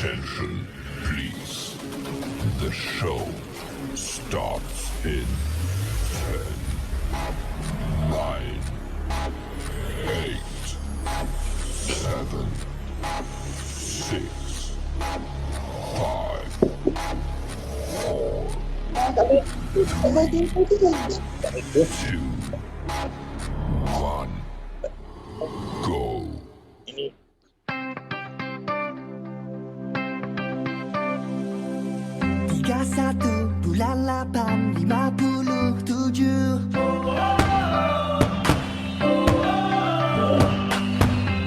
Attention, please. The show starts in 10, 9, 8, 7, 6, 5, 4, 2, 1, go. 31 bulan 8 57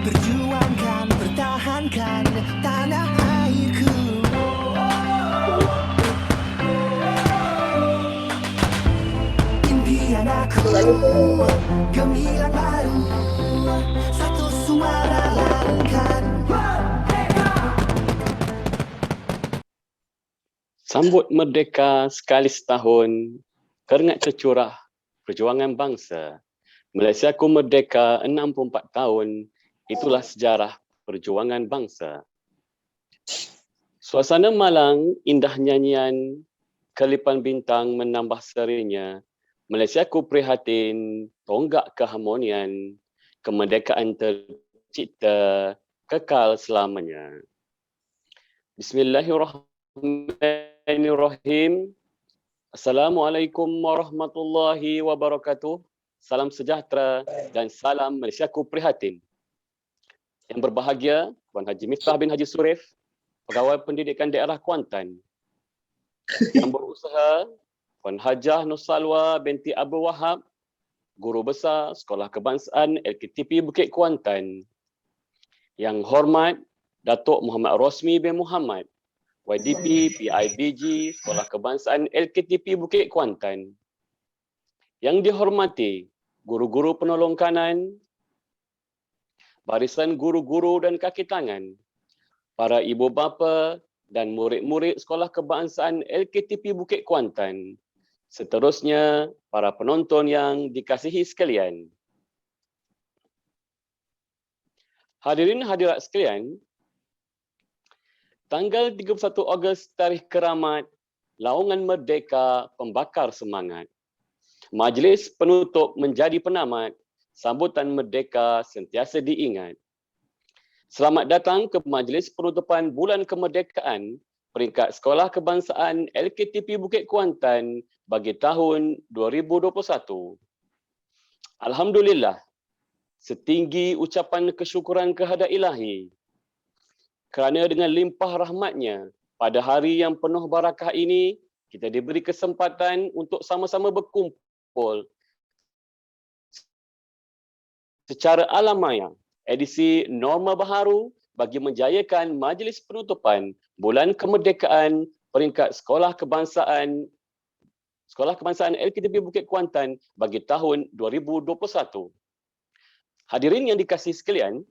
Perjuangkan, pertahankan tanah airku. Impian aku gemilang baru, satu suara langkan. Sambut merdeka sekali setahun, keringat tercurah perjuangan bangsa. Malaysiaku merdeka 64 tahun, itulah sejarah perjuangan bangsa. Suasana malang, indah nyanyian, kelipan bintang menambah serinya. Malaysiaku prihatin, tonggak keharmonian, kemerdekaan tercipta, kekal selamanya. Bismillahirrahmanirrahim. Assalamualaikum warahmatullahi wabarakatuh. Salam sejahtera dan salam Malaysiaku prihatin. Yang berbahagia, Puan Haji Miftah bin Haji Surif, Pegawai Pendidikan Daerah Kuantan. Yang berusaha, Puan Hajah Nusalwa binti Abdul Wahab, Guru Besar Sekolah Kebangsaan LKTP Bukit Kuantan. Yang hormat, Datuk Muhammad Rosmi bin Muhammad, YDP PIBG Sekolah Kebangsaan LKTP Bukit Kuantan. Yang dihormati, guru-guru penolong kanan, barisan guru-guru dan kaki tangan, para ibu bapa dan murid-murid Sekolah Kebangsaan LKTP Bukit Kuantan. Seterusnya, para penonton yang dikasihi sekalian. Hadirin hadirat sekalian, tanggal 31 Ogos tarikh keramat, Laungan Merdeka Pembakar Semangat. Majlis penutup menjadi penamat, sambutan merdeka sentiasa diingat. Selamat datang ke majlis penutupan Bulan Kemerdekaan peringkat Sekolah Kebangsaan LKTP Bukit Kuantan bagi tahun 2021. Alhamdulillah, setinggi ucapan kesyukuran kehadrat Ilahi, kerana dengan limpah rahmatnya, pada hari yang penuh barakah ini, kita diberi kesempatan untuk sama-sama berkumpul secara alamaya, edisi norma baharu bagi menjayakan majlis penutupan Bulan Kemerdekaan peringkat Sekolah Kebangsaan LKTP Bukit Kuantan bagi tahun 2021. Hadirin yang dikasihi sekalian,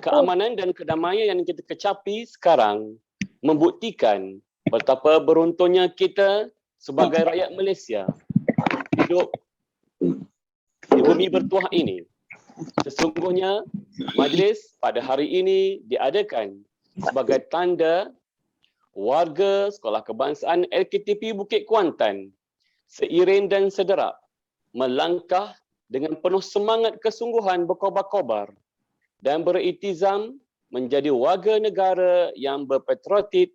keamanan dan kedamaian yang kita kecapi sekarang membuktikan betapa beruntunnya kita sebagai rakyat Malaysia hidup di bumi bertuah ini. Sesungguhnya, majlis pada hari ini diadakan sebagai tanda warga Sekolah Kebangsaan LKTP Bukit Kuantan seiring dan sederap melangkah dengan penuh semangat kesungguhan berkobar-kobar dan beriltizam menjadi warga negara yang berpatriotik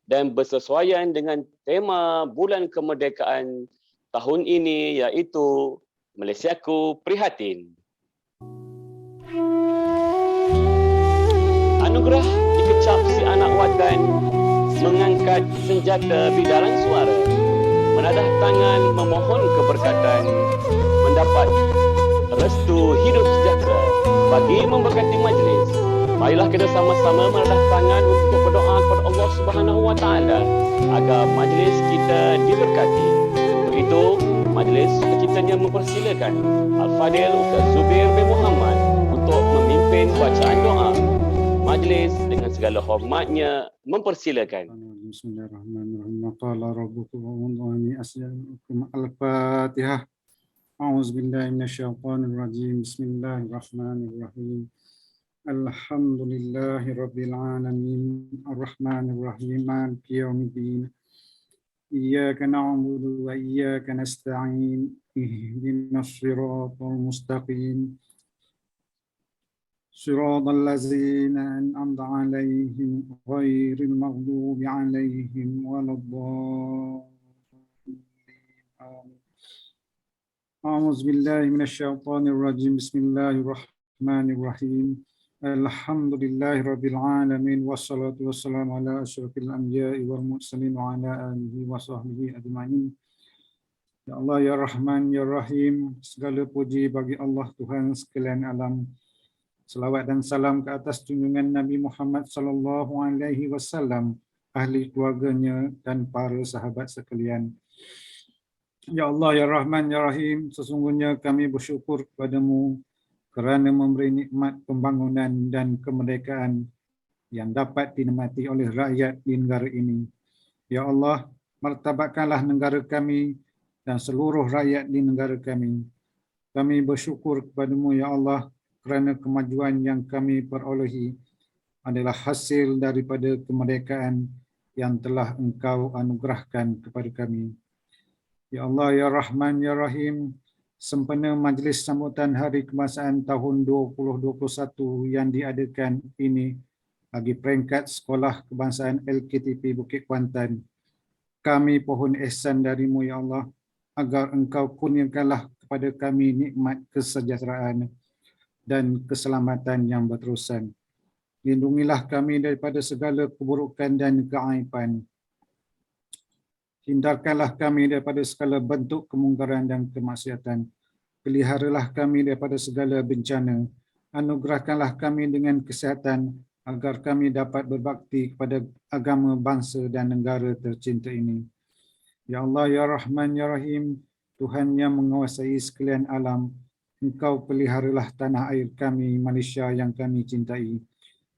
dan bersesuaian dengan tema Bulan Kemerdekaan tahun ini, iaitu Malaysiaku Prihatin. Anugerah dikecap si anak watan, mengangkat senjata bidaran suara, menadah tangan memohon keberkatan, mendapat restu hidup sejahtera bagi memberkati majlis. Marilah kita sama-sama menadah tangan untuk berdoa kepada Allah Subhanahu Wa Taala agar majlis kita diberkati. Untuk itu, majlis kita mempersilakan Al-Fadil Ustaz Zubir bin Muhammad untuk memimpin bacaan doa. Majlis dengan segala hormatnya mempersilakan. Bismillahirrahmanirrahim. Qala rabbukum ud'uni as'alukum al-Fatihah. A'udzubillahi minasyaitonir rajim. Bismillahirrahmanirrahim. Alhamdulillahi Rabbil Alamin Ar-Rahmanir Rahim Maliki Yawmiddin Iyyaka na'budu wa iyyaka nasta'in Ihdinas siratal mustaqim Siratal ladzina an'amta 'alaihim ghairil maghdubi 'alaihim waladdallin. Amin. A'udzu billahi minasyaitonir rajim. Bismillahirrahmanirrahim. Alhamdulillahi rabbil alamin wassalatu wassalamu ala asyrafil anbiya'i wal mursalin wa ala alihi wa sahbihi ajma'in. Ya Allah ya Rahman ya Rahim, segala puji bagi Allah Tuhan sekalian alam. Selawat dan salam ke atas junjungan Nabi Muhammad sallallahu alaihi wasallam, ahli keluarganya dan para sahabat sekalian. Ya Allah ya Rahman ya Rahim, sesungguhnya kami bersyukur kepadamu kerana memberi nikmat pembangunan dan kemerdekaan yang dapat dinikmati oleh rakyat di negara ini. Ya Allah, martabatkanlah negara kami dan seluruh rakyat di negara kami. Kami bersyukur kepadamu ya Allah kerana kemajuan yang kami perolehi adalah hasil daripada kemerdekaan yang telah Engkau anugerahkan kepada kami. Ya Allah ya Rahman ya Rahim, sempena majlis sambutan Hari Kebangsaan tahun 2021 yang diadakan ini bagi peringkat Sekolah Kebangsaan LKTP Bukit Kuantan, kami pohon ihsan darimu ya Allah agar Engkau kurniakanlah kepada kami nikmat kesejahteraan dan keselamatan yang berterusan. Lindungilah kami daripada segala keburukan dan keaiban. Hindarkanlah kami daripada segala bentuk kemungkaran dan kemaksiatan. Peliharalah kami daripada segala bencana. Anugerahkanlah kami dengan kesihatan agar kami dapat berbakti kepada agama, bangsa dan negara tercinta ini. Ya Allah, Ya Rahman, Ya Rahim, Tuhan yang menguasai sekalian alam, Engkau peliharalah tanah air kami, Malaysia yang kami cintai.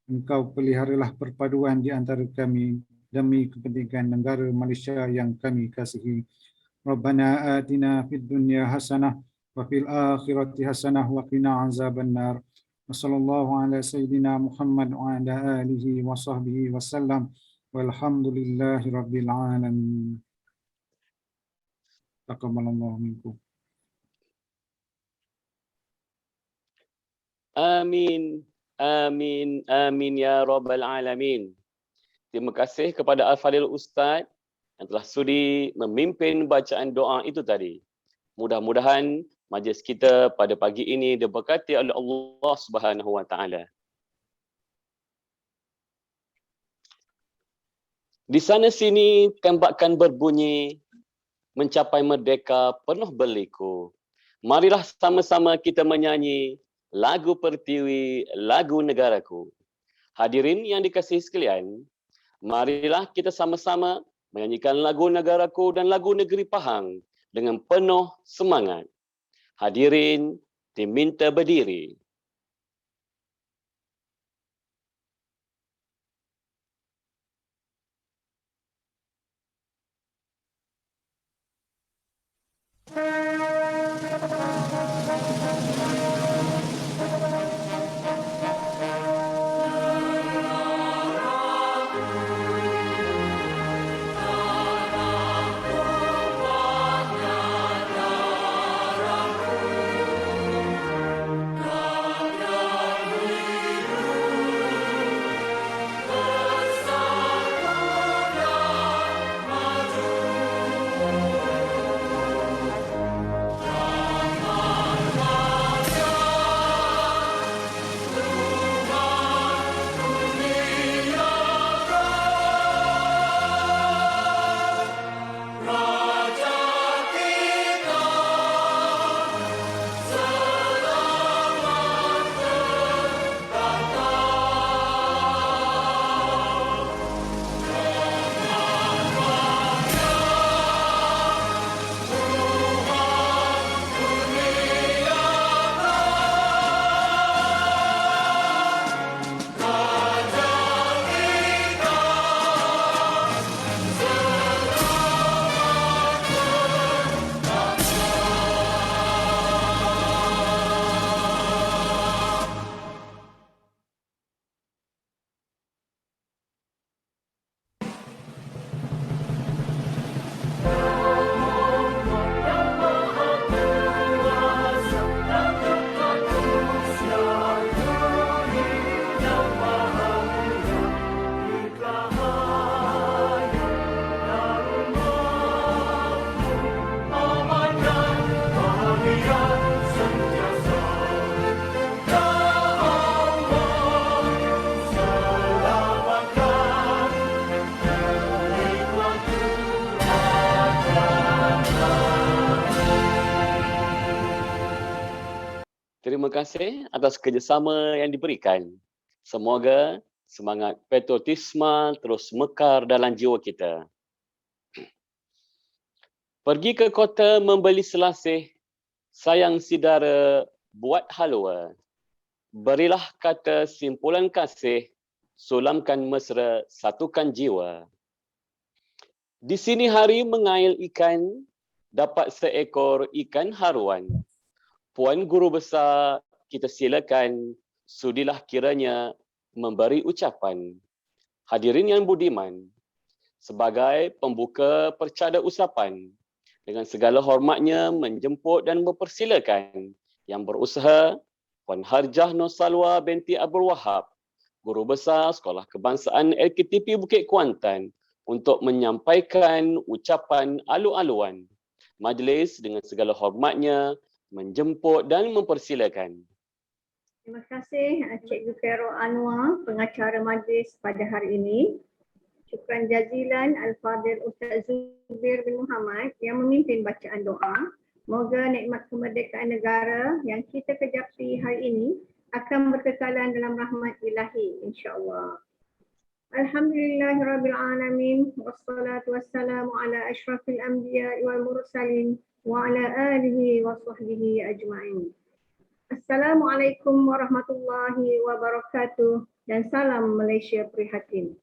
Engkau peliharalah perpaduan di antara kami demi kepentingan negara Malaysia yang kami kasihi. Rabbana atina fid dunya hasanah wa fil akhirati hasanah wa qina azabannar. Wassallallahu ala sayyidina Muhammad wa ala alihi wa sahbihi wasallam. Walhamdulillahi rabbil alamin. Taqabbalallahu minkum. Amin. Amin. Amin ya Rabbal Alamin. Terima kasih kepada Al-Fadhil Ustaz yang telah sudi memimpin bacaan doa itu tadi. Mudah-mudahan majlis kita pada pagi ini diberkati oleh Allah Subhanahu wa taala. Di sana sini tembakan berbunyi, mencapai merdeka penuh berliku. Marilah sama-sama kita menyanyi lagu Pertiwi, lagu negaraku. Hadirin yang dikasihi sekalian, marilah kita sama-sama menyanyikan lagu negaraku dan lagu negeri Pahang dengan penuh semangat. Hadirin diminta berdiri. terima kasih atas kerjasama yang diberikan. Semoga semangat patriotisme terus mekar dalam jiwa kita. Pergi ke kota membeli selasih, sayang saudara buat halwa. Berilah kata simpulan kasih, sulamkan mesra, satukan jiwa. Di sini hari mengail ikan, dapat seekor ikan haruan. Puan Guru Besar, kita silakan, sudilah kiranya memberi ucapan. Hadirin yang budiman, sebagai pembuka percada usapan, dengan segala hormatnya menjemput dan mempersilakan yang berusaha Puan Harjah Nur Salwa binti Abdul Wahab, Guru Besar Sekolah Kebangsaan LKTP Bukit Kuantan, untuk menyampaikan ucapan alu-aluan. Majlis dengan segala hormatnya menjemput dan mempersilakan. Terima kasih Cikgu Khairul Anwar, pengacara majlis pada hari ini. Syukran jazilan Al-Fadhil Ustaz Zubir bin Muhammad yang memimpin bacaan doa. Moga nikmat kemerdekaan negara yang kita kejapi hari ini akan berkekalan dalam rahmat ilahi, insya-Allah. Alhamdulillahirrabbilalamin. Wassalatu wassalamu ala asyrafil anbiya wal mursalin wa ala alihi wa sahbihi ajma'in. Assalamualaikum warahmatullahi wabarakatuh dan salam Malaysia Prihatin.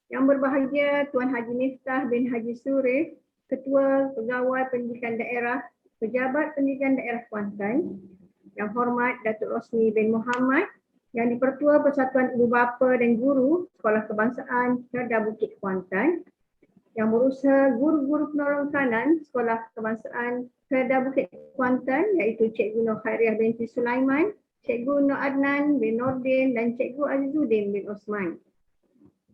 Yang berbahagia Tuan Haji Miftah bin Haji Sureh, Ketua Pegawai Pendidikan Daerah, Pejabat Pendidikan Daerah Kuantan, Yang Hormat Datuk Rosni bin Muhammad, Yang di-Pertua Persatuan Ibu Bapa dan Guru Sekolah Kebangsaan Kedah Bukit Kuantan, Yang berusaha guru-guru penolong kanan Sekolah Kebangsaan Kedah Bukit Kuantan, iaitu Cikgu Nur Khairiah binti Sulaiman, Cikgu Nur Adnan bin Nordin dan Cikgu Azizuddin bin Osman.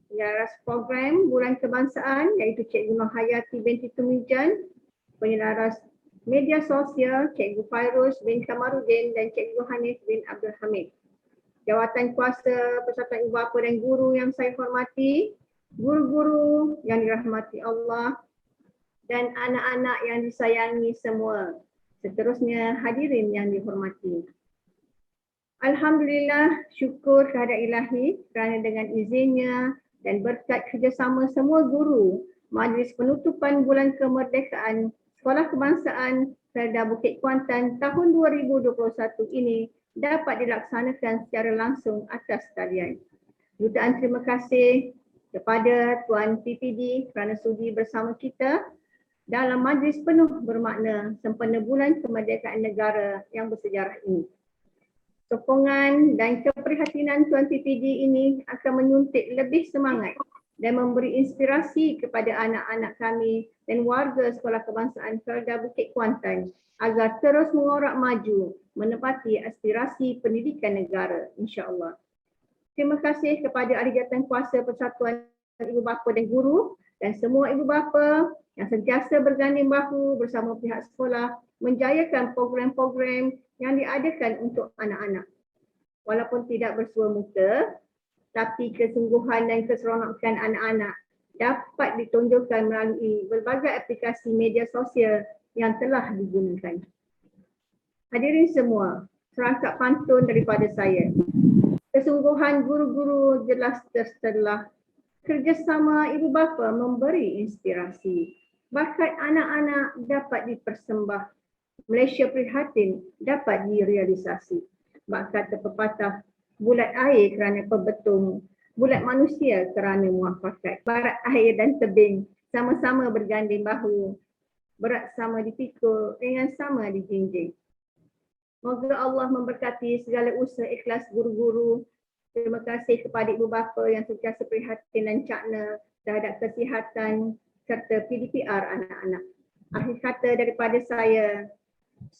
Penyelaras program Bulan Kebangsaan iaitu Cikgu Nur Hayati binti Tumijan, penyelaras media sosial Cikgu Fairuz bin Kamarudin dan Cikgu Hanif bin Abdul Hamid. Jawatan Kuasa Persatuan Ibu Bapa dan Guru yang saya hormati, guru-guru yang dirahmati Allah dan anak-anak yang disayangi semua. Seterusnya hadirin yang dihormati. Alhamdulillah, syukur kehadirat Ilahi kerana dengan izinnya dan berkat kerjasama semua guru, Majlis Penutupan Bulan Kemerdekaan Sekolah Kebangsaan Kedah Bukit Kuantan tahun 2021 ini dapat dilaksanakan secara langsung atas talian. Jutaan terima kasih kepada Tuan PPD kerana sudi bersama kita dalam majlis penuh bermakna sempena Bulan Kemerdekaan Negara yang bersejarah ini. Sokongan dan keprihatinan Tuan PPD ini akan menyuntik lebih semangat dan memberi inspirasi kepada anak-anak kami dan warga Sekolah Kebangsaan Kedah Bukit Kuantan agar terus mengorak maju menepati aspirasi pendidikan negara, insya-Allah. Terima kasih kepada Ahli Jawatankuasa Persatuan Ibu Bapa dan Guru dan semua ibu bapa yang sentiasa berganding bahu bersama pihak sekolah menjayakan program-program yang diadakan untuk anak-anak. Walaupun tidak bersua muka, tapi kesungguhan dan keseronokan anak-anak dapat ditunjukkan melalui berbagai aplikasi media sosial yang telah digunakan. Hadirin semua, serangkap pantun daripada saya. Kesungguhan guru-guru jelas terselah. Kerjasama ibu bapa memberi inspirasi. Bakat anak-anak dapat dipersembah. Malaysia Prihatin dapat direalisasi. Bakat terpepatah, bulat air kerana perbetung, bulat manusia kerana muafakat. Barat air dan tebing sama-sama berganding bahu, berat sama dipikul, ringan sama dijinjing. Moga Allah memberkati segala usaha ikhlas guru-guru. Terima kasih kepada ibu bapa yang sentiasa prihatin dan cakna terhadap kesihatan serta PDPR anak-anak. Akhir kata daripada saya,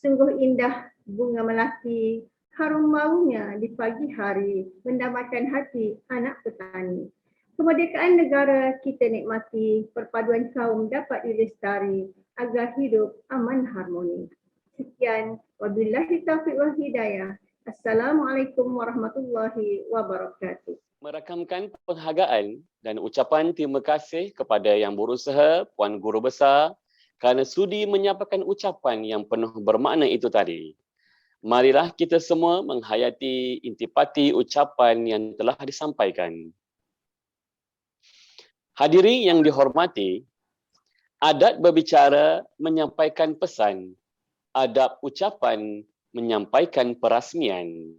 sungguh indah bunga melati, harum baunya di pagi hari, mendamaikan hati anak petani. Kemerdekaan negara kita nikmati, perpaduan kaum dapat dilestari agar hidup aman harmoni. Sekian, wabillahi taufiq wal hidayah. Assalamualaikum warahmatullahi wabarakatuh. Merakamkan penghargaan dan ucapan terima kasih kepada yang berusaha, Puan Guru Besar, kerana sudi menyampaikan ucapan yang penuh bermakna itu tadi. Marilah kita semua menghayati intipati ucapan yang telah disampaikan. Hadirin yang dihormati, adat berbicara menyampaikan pesan, adab ucapan menyampaikan perasmian.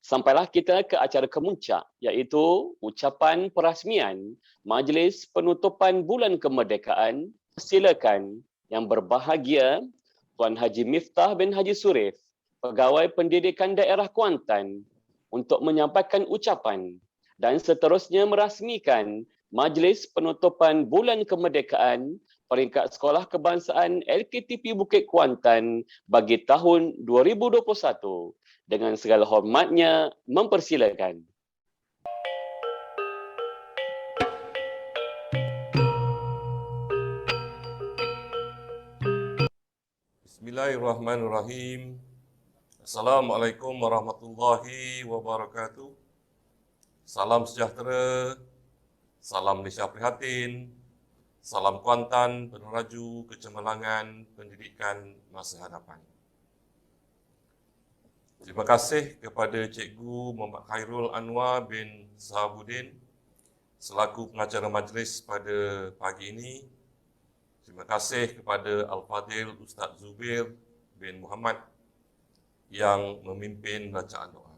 Sampailah kita ke acara kemuncak, iaitu ucapan perasmian Majlis Penutupan Bulan Kemerdekaan. Silakan Yang Berbahagia Tuan Haji Miftah bin Haji Surif, Pegawai Pendidikan Daerah Kuantan, untuk menyampaikan ucapan dan seterusnya merasmikan Majlis Penutupan Bulan Kemerdekaan Peringkat Sekolah Kebangsaan LKTP Bukit Kuantan bagi tahun 2021. Dengan segala hormatnya, mempersilakan. Bismillahirrahmanirrahim. Assalamualaikum warahmatullahi wabarakatuh. Salam sejahtera, salam Malaysia Prihatin, salam Kuantan, peneraju kecemerlangan pendidikan masa hadapan. Terima kasih kepada Cikgu Muhammad Khairul Anwar bin Sahabuddin selaku pengacara majlis pada pagi ini. Terima kasih kepada Al-Fadhil Ustaz Zubir bin Muhammad yang memimpin bacaan doa.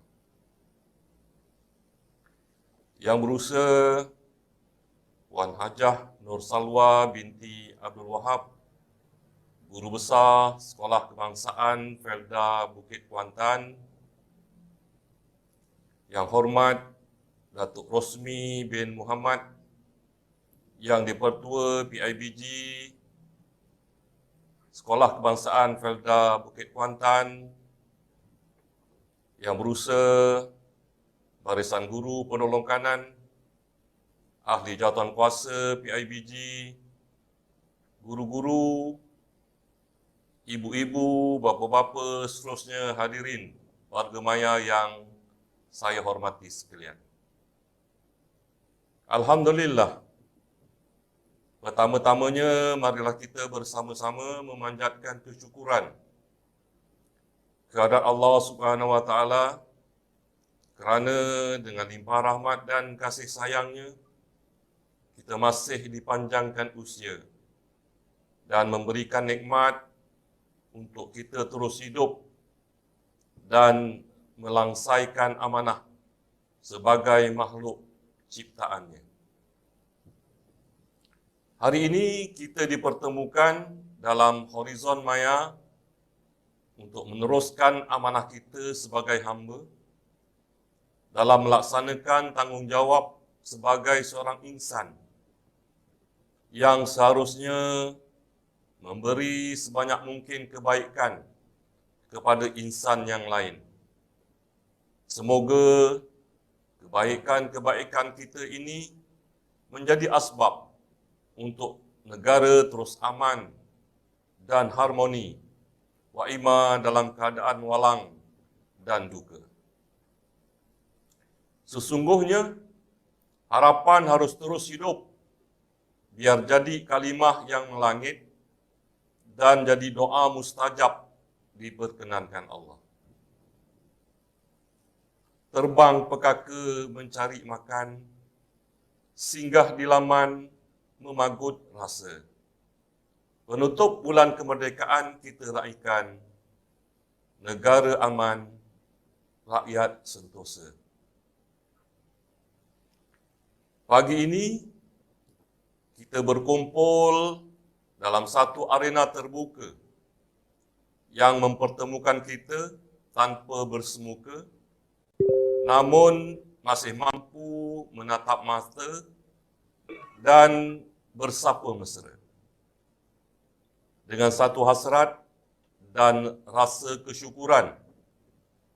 Yang berusaha Puan Hajah Nur Salwa binti Abdul Wahab, Guru Besar Sekolah Kebangsaan Felda Bukit Kuantan. Yang hormat Datuk Rosmi bin Muhammad, Yang di-Pertua PIBG Sekolah Kebangsaan Felda Bukit Kuantan. Yang berusaha Barisan Guru Penolong Kanan, Ahli Jawatan Kuasa PIBG, guru-guru, ibu-ibu, bapa-bapa, seterusnya hadirin warga maya yang saya hormati sekalian. Alhamdulillah. Pertama-tamanya, marilah kita bersama-sama memanjatkan kesyukuran kehadrat Allah Subhanahu Wa Taala kerana dengan limpah rahmat dan kasih sayangnya, kita masih dipanjangkan usia dan memberikan nikmat untuk kita terus hidup dan melangsaikan amanah sebagai makhluk ciptaannya. Hari ini kita dipertemukan dalam horizon maya untuk meneruskan amanah kita sebagai hamba dalam melaksanakan tanggungjawab sebagai seorang insan yang seharusnya memberi sebanyak mungkin kebaikan kepada insan yang lain. Semoga kebaikan-kebaikan kita ini menjadi asbab untuk negara terus aman dan harmoni, wa'ima dalam keadaan walang dan duka. Sesungguhnya, harapan harus terus hidup, biar jadi kalimah yang melangit dan jadi doa mustajab diperkenankan Allah. Terbang pekaka mencari makan, singgah di laman memagut rasa. Penutup bulan kemerdekaan kita raikan, negara aman, rakyat sentosa. Pagi ini, kita berkumpul dalam satu arena terbuka yang mempertemukan kita tanpa bersemuka, namun masih mampu menatap mata dan bersapa mesra. Dengan satu hasrat dan rasa kesyukuran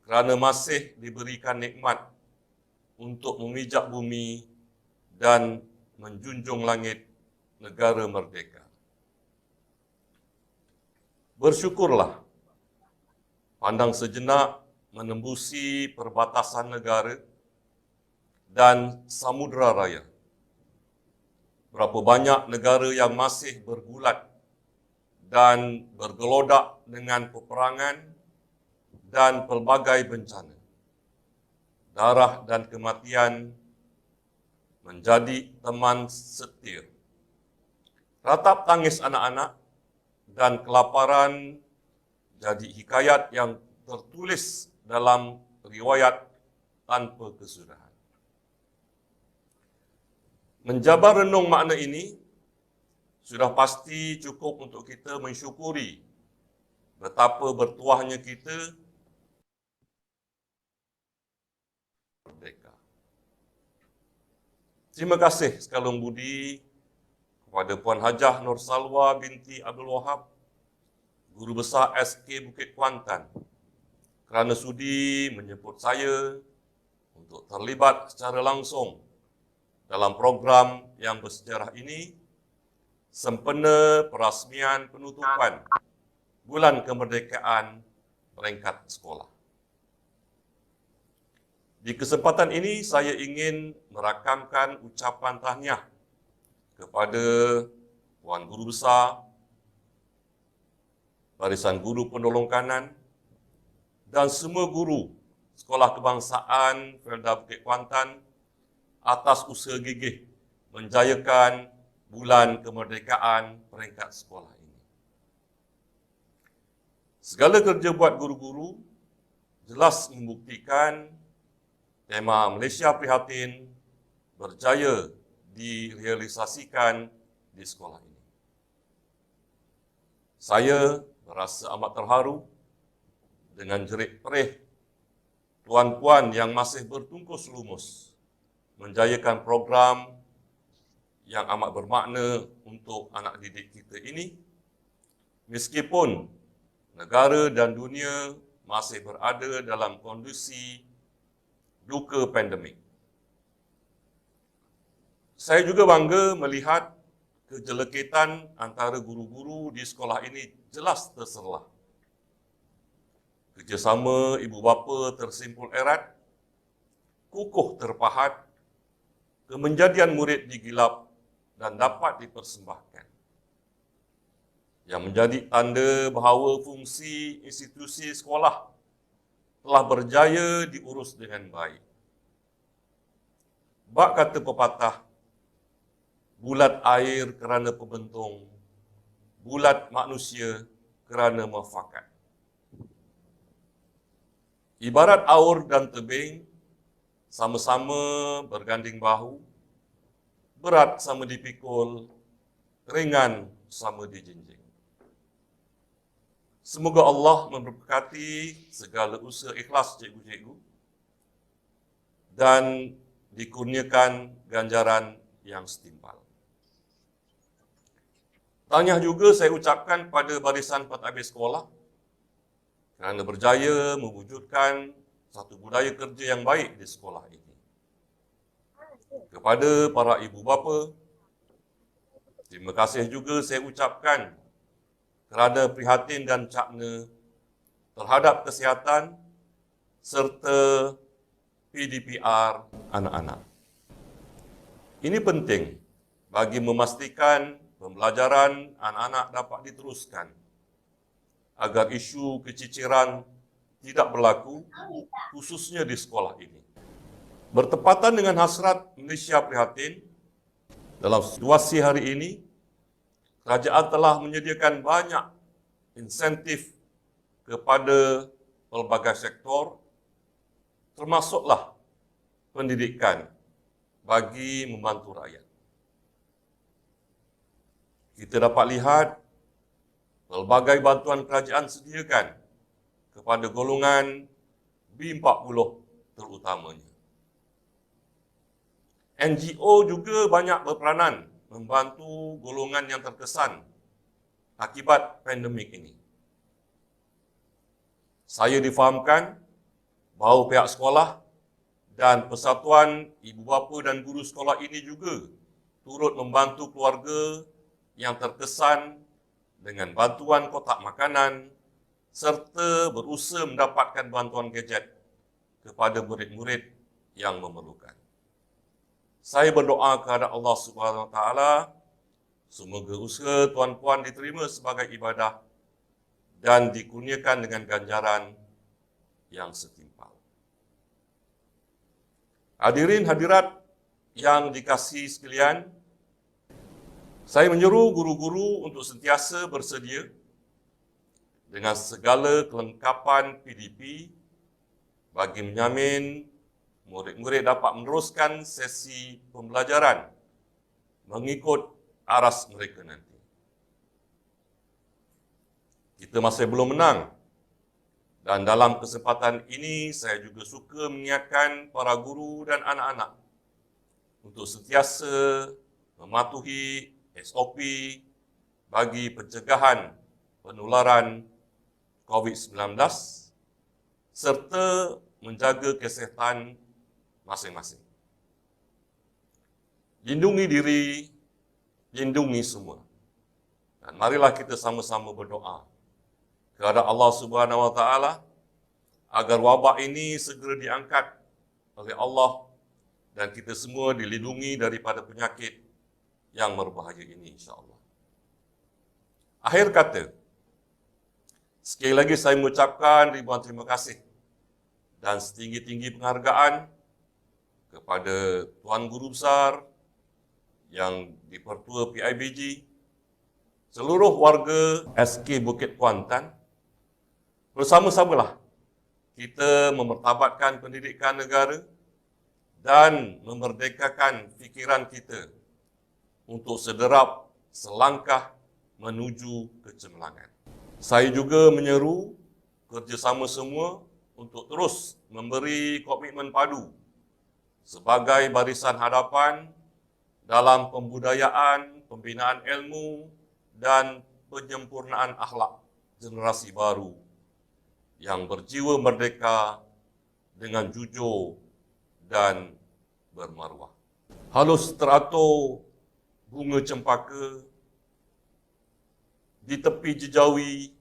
kerana masih diberikan nikmat untuk memijak bumi dan menjunjung langit negara merdeka. Bersyukurlah, pandang sejenak menembusi perbatasan negara dan samudera raya. Berapa banyak negara yang masih bergulat dan bergelodak dengan peperangan dan pelbagai bencana. Darah dan kematian menjadi teman setia. Ratap tangis anak-anak dan kelaparan jadi hikayat yang tertulis dalam riwayat tanpa kesudahan. Menjabar renung makna ini sudah pasti cukup untuk kita mensyukuri betapa bertuahnya kita merdeka. Terima kasih sekalung budi kepada Puan Hajah Nur Salwa binti Abdul Wahab, Guru Besar SK Bukit Kuantan, kerana sudi menjemput saya untuk terlibat secara langsung dalam program yang bersejarah ini, sempena perasmian penutupan Bulan Kemerdekaan peringkat sekolah. Di kesempatan ini saya ingin merakamkan ucapan tahniah kepada Puan Guru Besar, Barisan Guru Penolong Kanan dan semua guru Sekolah Kebangsaan Felda Bukit Kuantan atas usaha gigih menjayakan Bulan Kemerdekaan peringkat sekolah ini. Segala kerja buat guru-guru jelas membuktikan tema Malaysia Prihatin berjaya direalisasikan di sekolah ini. Saya merasa amat terharu dengan jerit perih tuan-puan yang masih bertungkus lumus menjayakan program yang amat bermakna untuk anak didik kita ini, meskipun negara dan dunia masih berada dalam kondisi duka pandemik. Saya juga bangga melihat kejelekitan antara guru-guru di sekolah ini jelas terserlah. Kerjasama ibu bapa tersimpul erat, kukuh terpahat, kemenjadian murid digilap dan dapat dipersembahkan. Yang menjadi tanda bahawa fungsi institusi sekolah telah berjaya diurus dengan baik. Bak kata pepatah, bulat air kerana pembentung, bulat manusia kerana muafakat. Ibarat aur dan tebing, sama-sama berganding bahu, berat sama dipikul, ringan sama dijinjing. Semoga Allah memberkati segala usaha ikhlas cikgu-cikgu dan dikurniakan ganjaran yang setimpal. Tahniah juga saya ucapkan pada barisan pentadbir sekolah kerana berjaya mewujudkan satu budaya kerja yang baik di sekolah ini. Kepada para ibu bapa, terima kasih juga saya ucapkan kerana prihatin dan cakna terhadap kesihatan serta PDPR anak-anak. Ini penting bagi memastikan pembelajaran anak-anak dapat diteruskan agar isu keciciran tidak berlaku, khususnya di sekolah ini. Bertepatan dengan hasrat Malaysia Prihatin, dalam situasi hari ini, kerajaan telah menyediakan banyak insentif kepada pelbagai sektor, termasuklah pendidikan bagi membantu rakyat. Kita dapat lihat pelbagai bantuan kerajaan sediakan kepada golongan B40 terutamanya. NGO juga banyak berperanan membantu golongan yang terkesan akibat pandemik ini. Saya difahamkan bahawa pihak sekolah dan persatuan ibu bapa dan guru sekolah ini juga turut membantu keluarga yang terkesan dengan bantuan kotak makanan serta berusaha mendapatkan bantuan gadget kepada murid-murid yang memerlukan. Saya berdoa kepada Allah Subhanahu Wa Taala semoga usaha tuan-puan diterima sebagai ibadah dan dikurniakan dengan ganjaran yang setimpal. Hadirin hadirat yang dikasihi sekalian, saya menyeru guru-guru untuk sentiasa bersedia dengan segala kelengkapan PDP bagi menjamin murid-murid dapat meneruskan sesi pembelajaran mengikut aras mereka nanti. Kita masih belum menang, dan dalam kesempatan ini saya juga suka mengingatkan para guru dan anak-anak untuk sentiasa mematuhi SOP bagi pencegahan penularan COVID-19 serta menjaga kesihatan masing-masing. Lindungi diri, lindungi semua. Dan marilah kita sama-sama berdoa kepada Allah Subhanahu Wa Taala agar wabak ini segera diangkat oleh Allah dan kita semua dilindungi daripada penyakit yang berbahaya ini, insya-Allah. Akhir kata, sekali lagi saya mengucapkan ribuan terima kasih dan setinggi-tinggi penghargaan kepada Tuan Guru Besar yang di-Pertua PIBG, seluruh warga SK Bukit Kuantan, bersama-samalah kita memertabatkan pendidikan negara dan memerdekakan fikiran kita untuk sederap selangkah menuju kecemerlangan. Saya juga menyeru kerjasama semua untuk terus memberi komitmen padu sebagai barisan hadapan dalam pembudayaan, pembinaan ilmu dan penyempurnaan akhlak generasi baru yang berjiwa merdeka dengan jujur dan bermaruah. Halus teratur bunga cempaka di tepi jejawi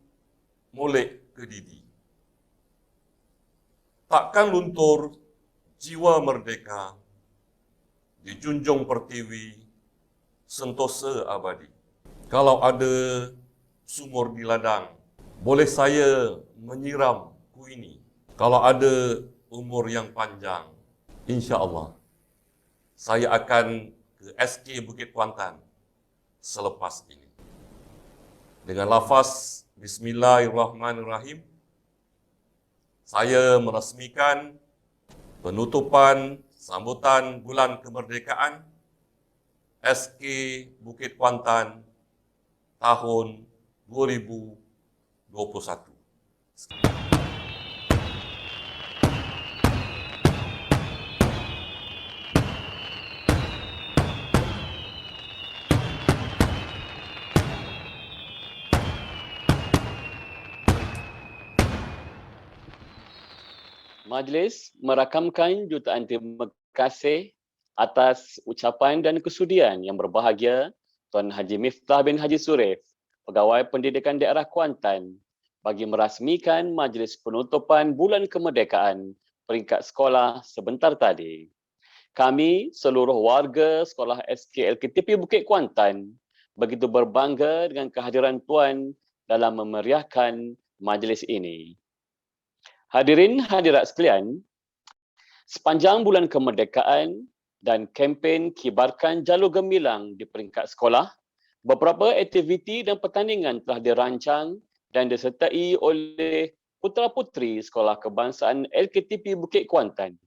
molek kedidi. Takkan luntur jiwa merdeka, dijunjung pertiwi, sentosa abadi. Kalau ada sumur di ladang, boleh saya menyiram kuini. Kalau ada umur yang panjang, insya-Allah saya akan ke SK Bukit Kuantan selepas ini. Dengan lafaz Bismillahirrahmanirrahim, saya meresmikan penutupan sambutan Bulan Kemerdekaan SK Bukit Kuantan tahun 2021. Majlis merakamkan jutaan terima kasih atas ucapan dan kesudian yang berbahagia Tuan Haji Miftah bin Haji Surif, Pegawai Pendidikan Daerah Kuantan, bagi merasmikan majlis penutupan Bulan Kemerdekaan peringkat sekolah sebentar tadi. Kami, seluruh warga Sekolah SK LKTP Bukit Kuantan, begitu berbangga dengan kehadiran Tuan dalam memeriahkan majlis ini. Hadirin hadirat sekalian, sepanjang bulan kemerdekaan dan kempen Kibarkan Jalur Gemilang di peringkat sekolah, beberapa aktiviti dan pertandingan telah dirancang dan disertai oleh putera-puteri Sekolah Kebangsaan LKTP Bukit Kuantan.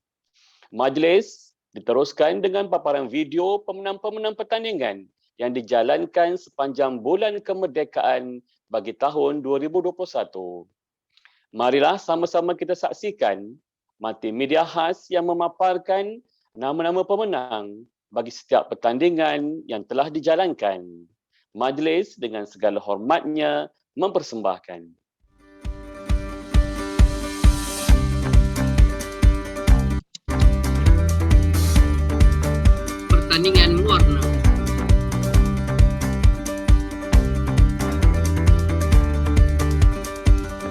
Majlis diteruskan dengan paparan video pemenang-pemenang pertandingan yang dijalankan sepanjang bulan kemerdekaan bagi tahun 2021. Marilah sama-sama kita saksikan multimedia khas yang memaparkan nama-nama pemenang bagi setiap pertandingan yang telah dijalankan. Majlis dengan segala hormatnya mempersembahkan. Pertandingan mewarna.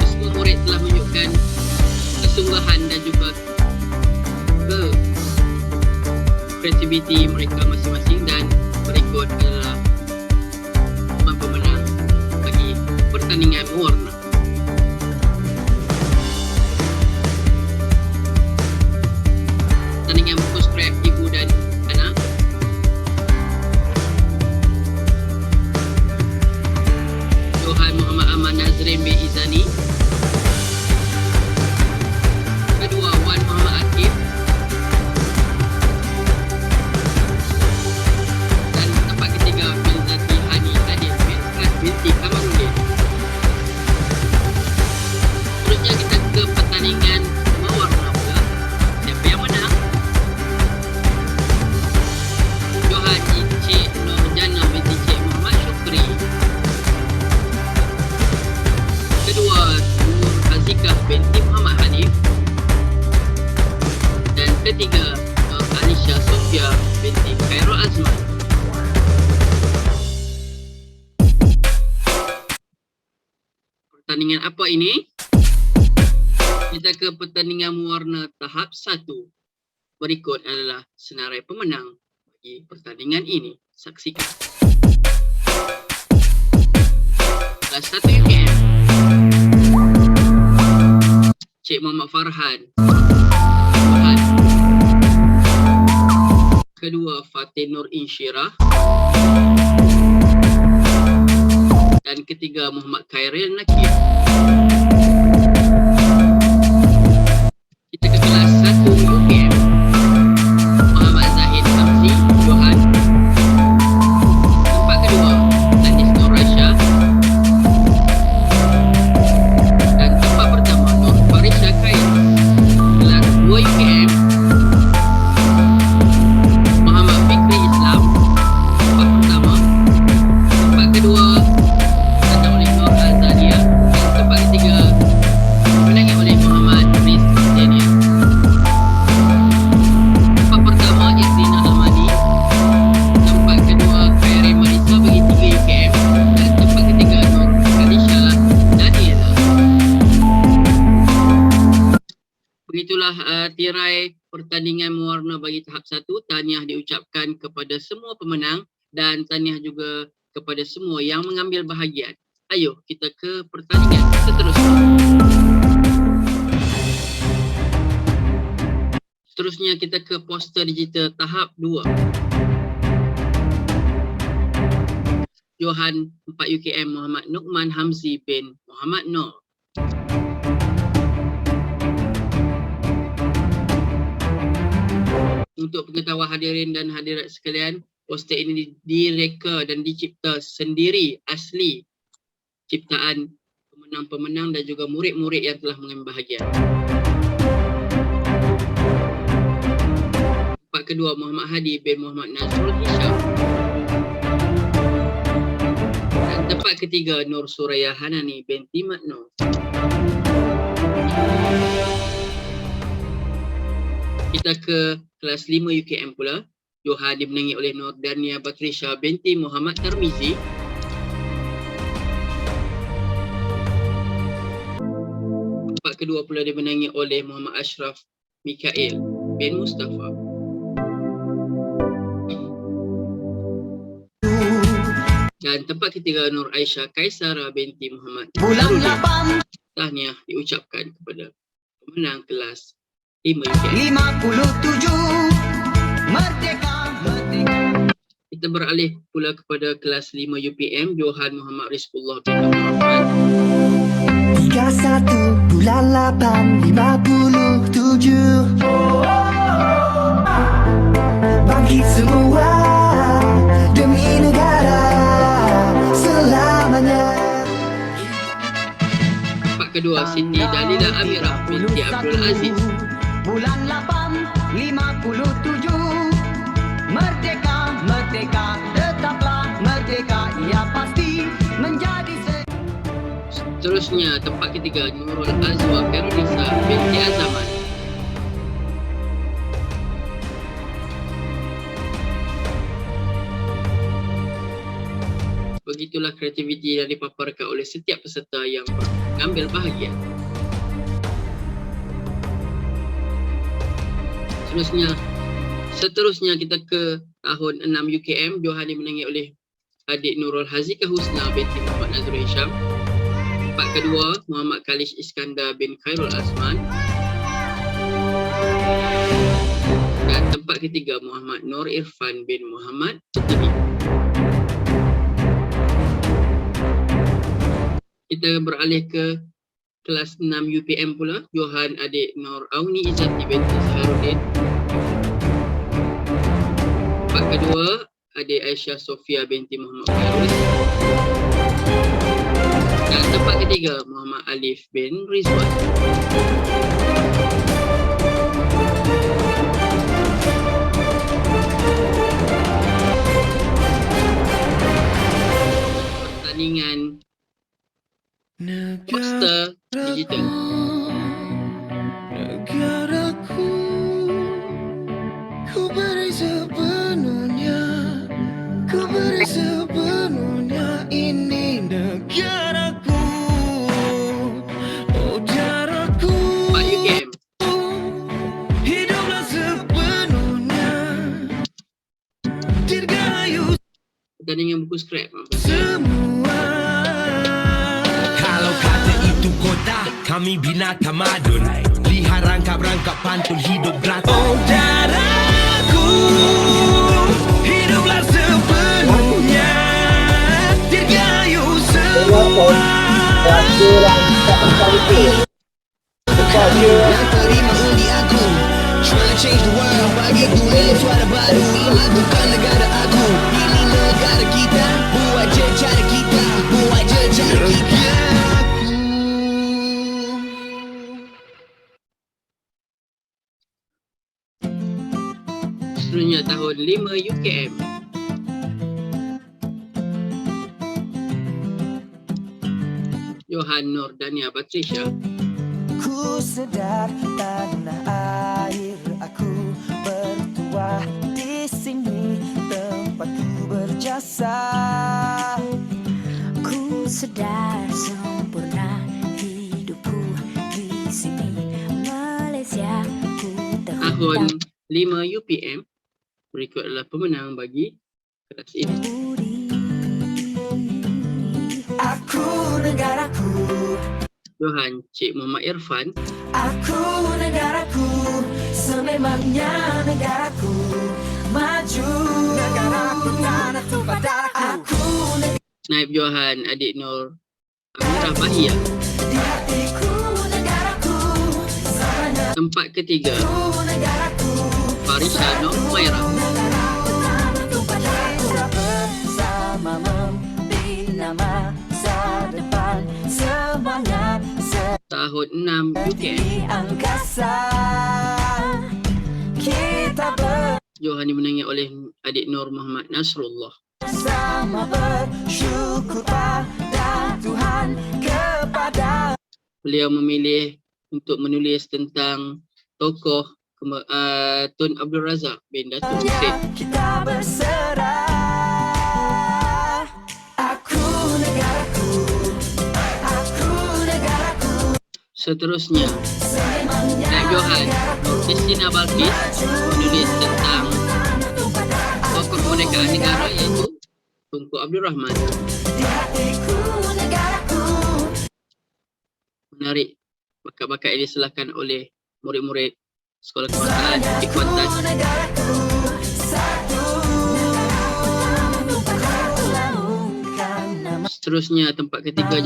Semua murid telah menunjukkan kesungguhan dan juga kreativiti mereka masing-masing, dan berikut adalah pemenang bagi pertandingan mewarna. pertandingan apa ini? Kita ke pertandingan mewarna tahap 1. Berikut adalah senarai pemenang bagi pertandingan ini. Saksikan. Kelas 1 UKM, Cik Muhammad Farhan. Farhan. Kedua, Fatih Nur Insyirah. Dan ketiga, Muhammad Khairil Nakir. Kita ke kelas 1 UKM, Muhammad Zahid Hamzi Johan. Tempat kedua, Anis Nur Rasha. Dan tempat pertama, Nur Farisha Khair. Kelas 2 UKM, Muhammad Fikri Islam. Tempat pertama. Tempat kedua, datang oleh Nur Azalia. Dan tempat ketiga, dimenangi oleh Muhammad Riz Daniel. Tempat pertama, Irzina Almani. Tempat kedua, Khairi Marisa bagi 3 UKM. Dan tempat ketiga, Nur Khadisha Daniela. Begitulah tirai pertandingan mewarna bagi tahap 1. Tahniah diucapkan kepada semua pemenang dan tahniah juga kepada semua yang mengambil bahagian. Ayo kita ke pertandingan seterusnya. Seterusnya kita ke poster digital tahap 2. Johan 4 UKM, Muhammad Nukman Hamzi bin Muhammad Nur. Untuk pengetahuan hadirin dan hadirat sekalian, poster ini direka dan dicipta sendiri, asli ciptaan pemenang-pemenang dan juga murid-murid yang telah mengambil bahagian. Tempat kedua, Muhammad Hadi bin Muhammad Nazrul Hisham. Dan tempat ketiga, Nur Suraya Hanani binti Mat Nur. Kita ke kelas 5 UKM pula. Johan dimenangi oleh Nur Dania Batrisha binti Muhammad Tarmizi. Tempat kedua pula dimenangi oleh Muhammad Ashraf Mikael bin Mustafa. Dan tempat ketiga, Nur Aisyah Kaisara binti Muhammad Tarudin. Tahniah diucapkan kepada pemenang kelas 5 UKM. 57 Merdeka, Merdeka. Kita beralih pula kepada kelas 5 UPM, Johan Muhammad Rizqullah bin Abdul Rahman. 31 bulan 8 57. Bangkit semua demi negara selamanya. Tempat kedua, Siti Dalila Amirah binti Abdul Aziz. Bulan 8 57. Merdeka, merdeka, tetaplah merdeka. Ia pasti menjadi Seterusnya, tempat ketiga, Nurul Azwa Khairunisa binti Azaman. Begitulah kreativiti yang dipaparkan oleh setiap peserta yang mengambil bahagian. Seterusnya kita ke tahun 6 UKM. Johan dimenangi oleh adik Nurul Hazika Husna binti Muhammad Nazrul Hisham. Tempat kedua, Muhammad Khalish Iskandar bin Khairul Azman. Dan tempat ketiga, Muhammad Nur Irfan bin Muhammad Cetemi. Kita beralih ke kelas 6 UPM pula. Johan adik Nur Auni Izzati binti Zaharuddin. Tempat kedua, adik Aisyah Sofia binti Muhammad Khairul. Dan tempat ketiga, Muhammad Alif bin Rizwan. Pertandingan poster digital. negaraku, ku beri sepenuhnya, ku beri sepenuhnya. Ini negaraku, pertandingan buku scrap. Kalau kata itu kota, kami bina tamadun. Lihat rangkap-rangkap pantun hidup beratur. Oh darahku, hiduplah sepenuhnya. Dirgayu semua. Yang terima undi aku, trying to change the world. Bagi dunia suara baru, ini bukan negara aku. Ini negara kita, buat je cara kita, buat je cara kita. Seterusnya tahun 5 UKM. Johan Nur Dania Patricia. Ku sedar tanah air aku bertuah di sini tempatku berjasa. Ku sedar sempurna hidupku di sini Malaysia ku Tahun 5 UPM. Berikut adalah pemenang bagi kelas ini. Aku negaraku, Johan Cik Muhammad Irfan. aku negaraku, sememangnya negaraku, maju negaraku tanah tumpah darahku. Aku Naib Johan Adik Nur Amirah Bahia. di hatiku negaraku, semuanya Tempat ketiga negaraku. Farisha Nur Humairah. Kita bersama membina masa depan, semangat Tahun 6 UKM. di angkasa. Kita Johan dimenangi oleh Adik Nur Muhammad Nasrullah. bersama bersyukur pada Tuhan kepada. Beliau memilih untuk menulis tentang tokoh Tun Abdul Razak bin Datuk Hussein. Kita berserah. Aku negaraku, aku negaraku, Seterusnya, sememangnya Naib Johan Nur Christina Balkis menulis tentang tokoh kemerdekaan negara iaitu Tunku Abdul Rahman. di hatiku negaraku. Menarik, bakat-bakat ini diserahkan oleh murid-murid Sekolah Kebangsaan di Kuantan. Negaraku satu, laungkan nama Seterusnya, tempat ketiga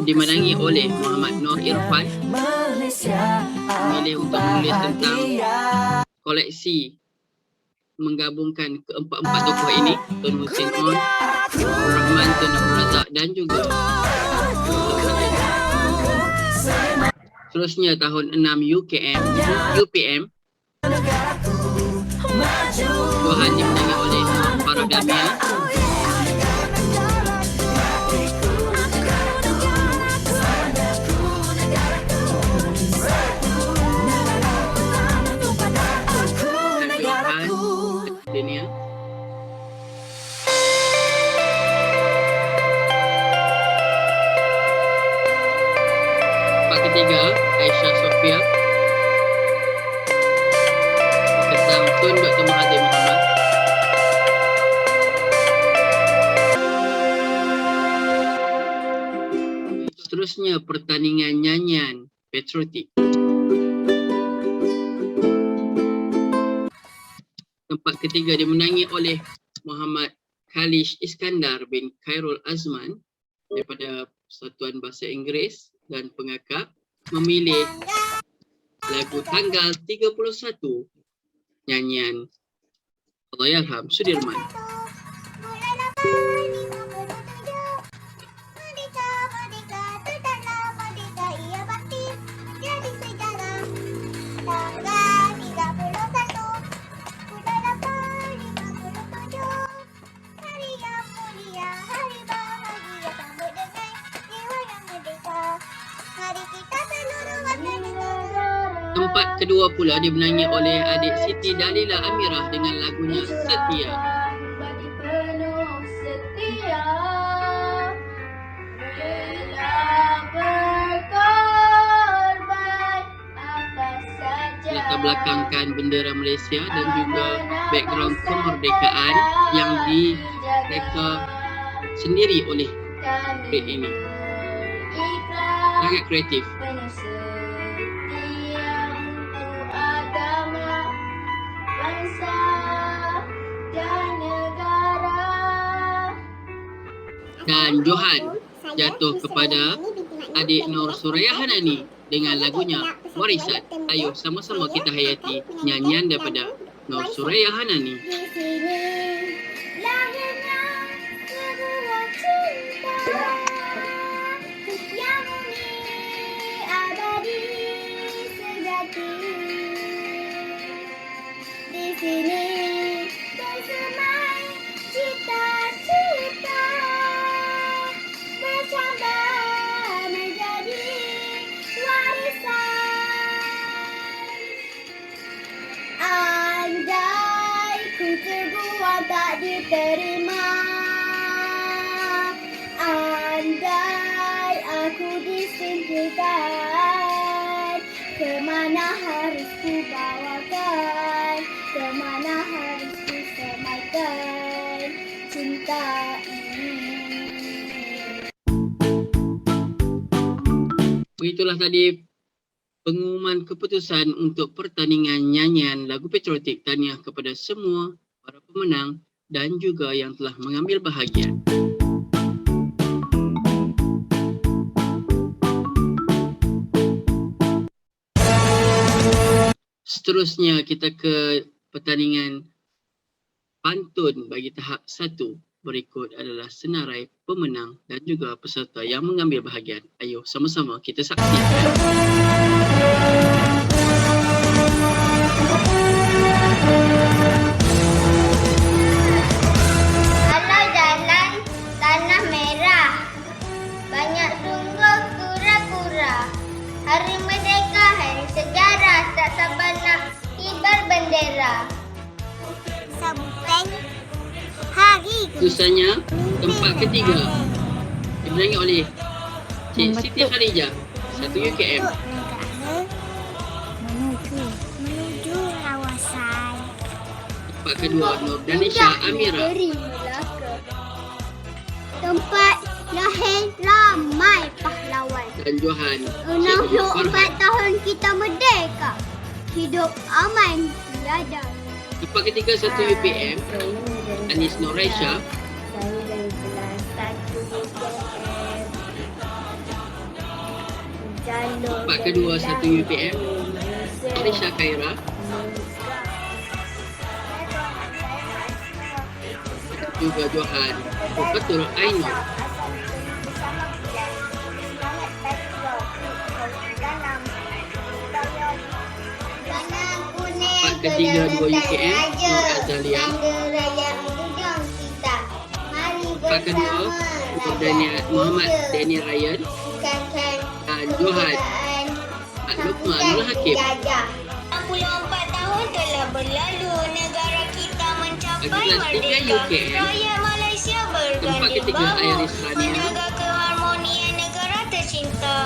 dimenangi oleh Muhammad Nur Irfan, Malaysia. memilih untuk menulis tentang Bahagia. koleksi menggabungkan keempat-empat tokoh ini, Tun Hussein On, Abdul Rahman, Tun Abdul Razak dan juga seterusnya tahun 6 UPM. Johan dimenangi oleh Farah Damia. Dania. Tempat ketiga Aisyah Sofia tentang Tun Dr. Mahathir Mohamad. Seterusnya pertandingan nyanyian patriotik. Tempat ketiga dimenangi oleh Muhammad Khalish Iskandar bin Khairul Azman daripada Persatuan Bahasa Inggeris dan pengakap, memilih lagu tanggal 31 nyanyian Allahyarham Sudirman. Tempat kedua pula dimenangi oleh adik Siti Dalila Amirah dengan lagunya Setia. Bagi penuh setia, rela berkorban apa saja. Latar belakangkan bendera Malaysia dan juga background kemerdekaan yang mereka sendiri oleh kami grade ini. ikhlas Sangat kreatif. penuh setia untuk agama, bangsa dan negara. Dan Johan jatuh kepada adik Nur Suraya Hanani dengan lagunya Warisan. Ayo sama-sama kita hayati nyanyian daripada Nur Suraya Hanani. Di sini lahirnya sebuah cinta yang murni abadi sejati. Di sini tersemai cita-cita bercambah menjadi warisan. Andai ku terbuang tak diterima, andai aku disingkirkan, kemana harus ku bawakan, kemana harus ku semaikan cinta ini. Begitulah tadi pengumuman keputusan untuk pertandingan nyanyian lagu patriotik tahniah kepada semua para pemenang dan juga yang telah mengambil bahagian. Seterusnya kita ke pertandingan pantun bagi tahap 1. Berikut adalah senarai pemenang dan juga peserta yang mengambil bahagian. Ayo sama-sama kita saksikan. Alau jalan tanah merah, banyak sungguh kura-kura. Hari merdeka, hari sejarah, tak sabar nak kibar bendera. Sampai hari Susahnya tempat ketiga dimenangi oleh Cik Siti Khadijah 1 UKM. menuju kawasan. Tempat kedua Nurdanisha Amira. Tempat lahir ramai pahlawan. Dan Johan 64 tahun kita merdeka. Hidup aman tiada. Tempat ketiga 1 UPM Anis Noresha. Saya dari kelas 1 UPM. Jalur Tempat kedua 1 UPM Noresha Khaira. Juga Johan Betul Ainur. Tempat ketiga 2 UKM Nur Azalia. Tempat kedua Muhammad Daniel Ryan dan Johan Lukman Nur Hakim. 64 tahun telah berlalu, negara kita mencapai Bagi kelas 3 merdeka. UKM, Rakyat Malaysia tempat berganding ketiga bahu Iris Rania. menjaga keharmonian negara tercinta.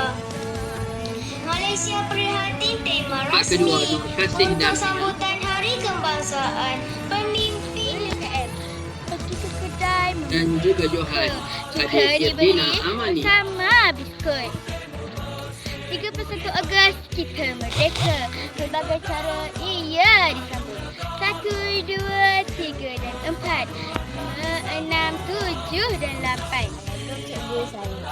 Malaysia prihatin tema Tempat kedua rasmi Nur Kasih untuk dan sambutan Hari Kebangsaan. Pemimpin UKM pergi ke kedai dan juga Johan adik Irdina Amani. sama biskut. 31 Ogos kita merdeka. Berbagai cara ia disambut. 1, 2, 3 dan 4. 5, 6, 7 dan 8.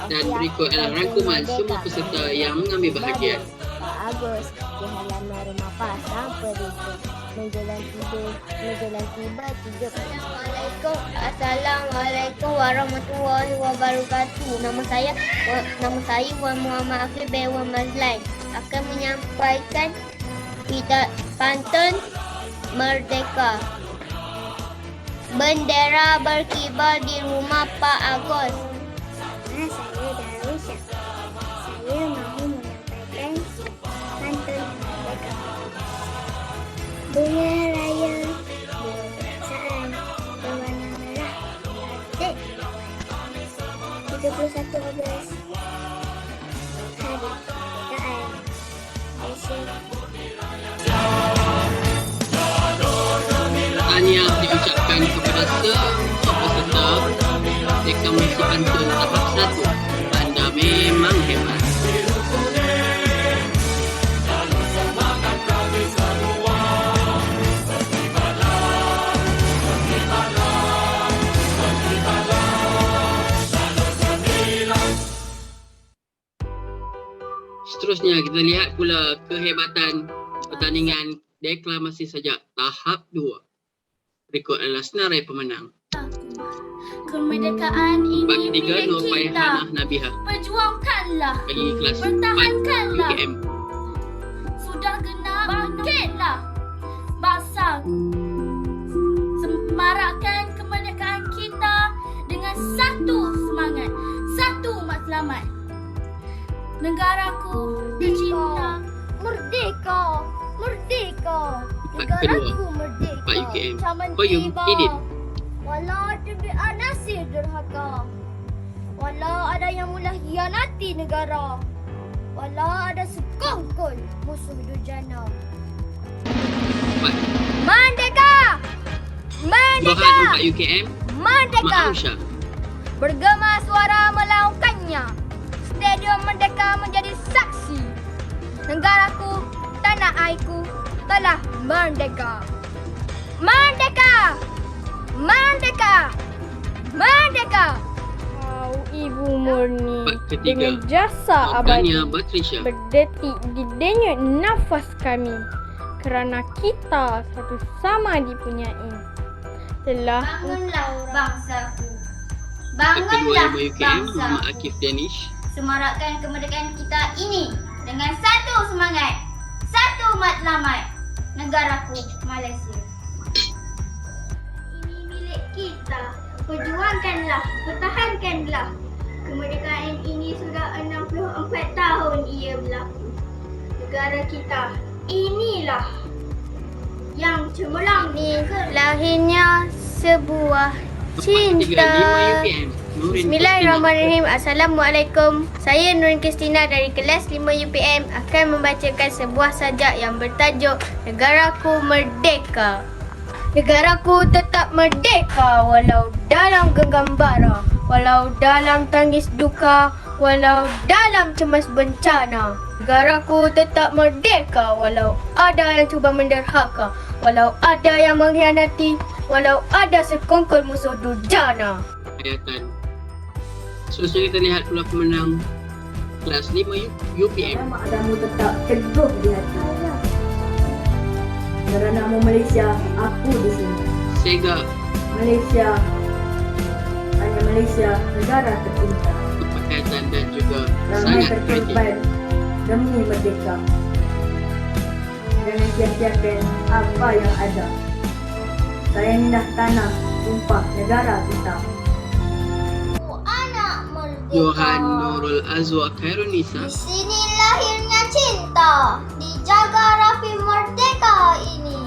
Dan berikut adalah rangkuman semua peserta yang mengambil bahagian. Pak Agus di halaman rumah pasang peribu. Menjelang tiba 3. Assalamualaikum warahmatullahi wabarakatuh. Nama saya Wan Muhammad Afif bin Wan Mazlan akan menyampaikan pantun Merdeka. Bendera berkibar di rumah Pak Agus. Saya Darwisha. Saya mahu menyampaikan pantun Merdeka. Bunga raya kebangsaan berwarna merah batik. 31 Ogos Hari Kemerdekaan Malaysia. Tahniah diucapkan kepada semua peserta Merdeka Malaysia Ansur tahap 1. Anda memang hebat. Seterusnya kita lihat pula kehebatan pertandingan deklamasi sajak tahap 2. Berikut adalah senarai pemenang. Kemerdekaan ini Bak ketiga milik Nur kita. Faihanah Nabihah Perjuangkanlah bagi kelas 4 Pertahankanlah. UKM. Sudah genap bangkitlah bangsaku. Semarakkan kemerdekaan kita dengan satu semangat, satu matlamat. Negaraku tercinta. Merdeka, merdeka. Bak kedua Negaraku merdeka. Pak UKM. Zaman Koyum tiba. Idin. Walau ada nasir derhaka. Walau ada yang mula hianati negara. Walau ada sekongkol musuh durjana. Merdeka! Merdeka! Johan Pak UKM. Merdeka! Mak Aisyah. Bergema suara melaungkannya. Stadium Merdeka menjadi saksi. Negaraku, tanah airku telah merdeka. Merdeka! Merdeka! Merdeka! Kau Ibu Murni Pak ketiga dengan jasa abadi Tania Batrisha. berdetik di denyut nafas kami kerana kita satu sama dipunyai. Telah Bangunlah bangsaku. Pak kedua Bangunlah Ibu UKM Muhammad bangsaku. Akif Danish. Semarakkan kemerdekaan kita ini dengan satu semangat, satu matlamat. Negaraku Malaysia. Ini milik kita. Perjuangkanlah, pertahankanlah. Kemerdekaan ini sudah 64 tahun ia berlaku. Negara kita inilah yang cemerlang ini lahirnya sebuah Pak ketiga 5 cinta. UKM Nurin Bismillahirrahmanirrahim. Assalamualaikum. Saya Nurin Kristina dari kelas 5 UPM akan membacakan sebuah sajak yang bertajuk Negaraku Merdeka. Negaraku tetap merdeka walau dalam genggam bara, walau dalam tangis duka, walau dalam cemas bencana. Negaraku tetap merdeka walau ada yang cuba menderhaka, walau ada yang mengkhianati, walau ada sekongkol musuh durjana. Hayatan. Seterusnya kita lihat pula pemenang kelas 5 UPM. Nama Adamu tetap teguh di hati. Kerana nama Malaysia, aku di sini. Sega. Malaysia, hanya Malaysia, negara tercinta. Berkaitan dan juga Ramai sangat terkorban kreatif. demi merdeka. Jangan sia-siakan apa yang ada. Saya mindah tanah, sumpah negara kita. anak merdeka. Johan Nurul Azwa Khairunisa. Di sini lahirnya cinta, dijaga rafi merdeka ini.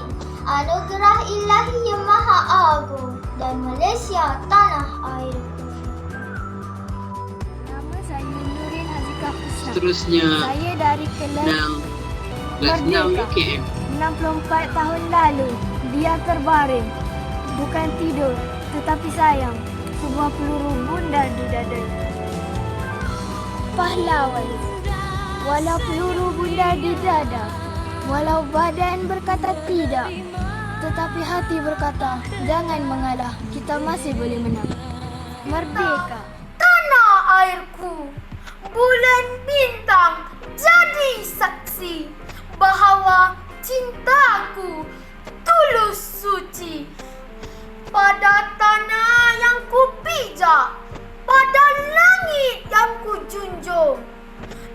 Anugerah ilahi yang maha agung dan Malaysia tanah airku. Nama saya Nurin Hazikah Husna. Seterusnya Saya dari kelas kelas 6 Merdeka. UKM. 64 tahun lalu. Dia terbaring. Bukan tidur, tetapi sayang. Sebuah peluru bundar di dadanya. Pahlawan. Walau peluru bundar di dada, walau badan berkata tidak, tetapi hati berkata, jangan mengalah, kita masih boleh menang. Merdeka. Tanah airku, bulan bintang jadi saksi bahawa cintaku tulus suci pada tanah yang kupijak, pada langit yang kujunjung.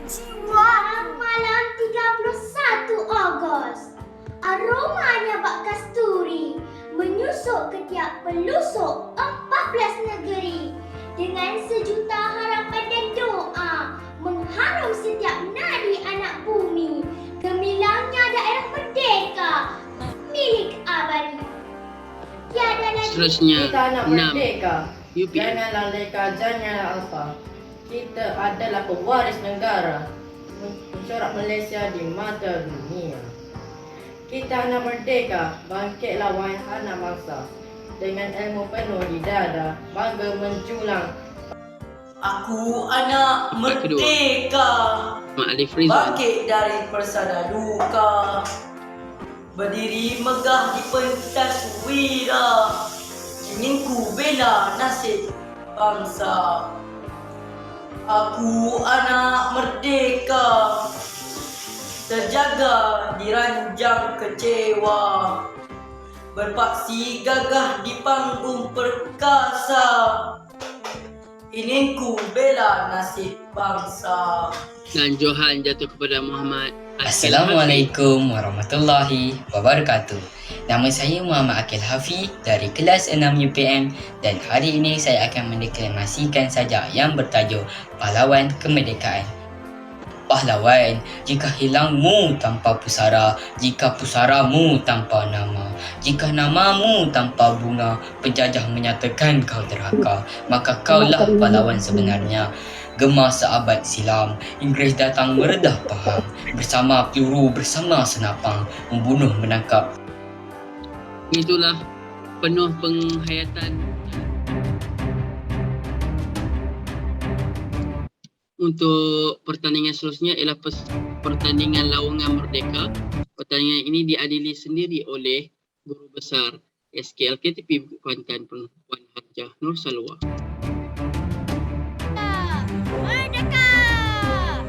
Jiwa Malam 31 Ogos, aromanya bak kasturi menyusuk ke tiap pelusuk 14 negeri dengan sejuta harapan dan doa mengharum setiap nadi anak bumi. Gemilangnya daerah merdeka milik abadi. Tiada lagi. Seterusnya Kita anak 6 merdeka. UPM. Janganlah leka, janganlah apa. Kita adalah pewaris negara, mencorak Malaysia di mata dunia. Kita anak merdeka, bangkitlah wahai anak bangsa. dengan ilmu penuh di dada, bangga menculang. Aku anak merdeka, Alif Rizwan. bangkit dari persada duka, berdiri megah di pentas wira, ingin ku bela nasib bangsa. Aku anak merdeka, terjaga di ranjang kecewa, berpaksi gagah di panggung perkasa, ingin ku bela nasib bangsa. Dan Johan jatuh kepada Muhammad. Assalamualaikum warahmatullahi wabarakatuh. Nama saya Muhammad Akil Hafiz dari kelas 6 UPM dan hari ini saya akan mendeklamasikan sajak yang bertajuk Pahlawan Kemerdekaan. Pahlawan, jika hilangmu tanpa pusara, jika pusaramu tanpa nama, jika namamu tanpa bunga, penjajah menyatakan kau derhaka, maka kaulah pahlawan sebenarnya. Gemar seabad silam, Inggeris datang meredah paham, bersama peluru, bersama senapang, membunuh menangkap. Itulah penuh penghayatan untuk pertandingan seterusnya ialah pertandingan lawangan merdeka. Pertandingan ini diadili sendiri oleh Guru Besar SKLKTP Kuantan Puan Hajah Nur Salwa.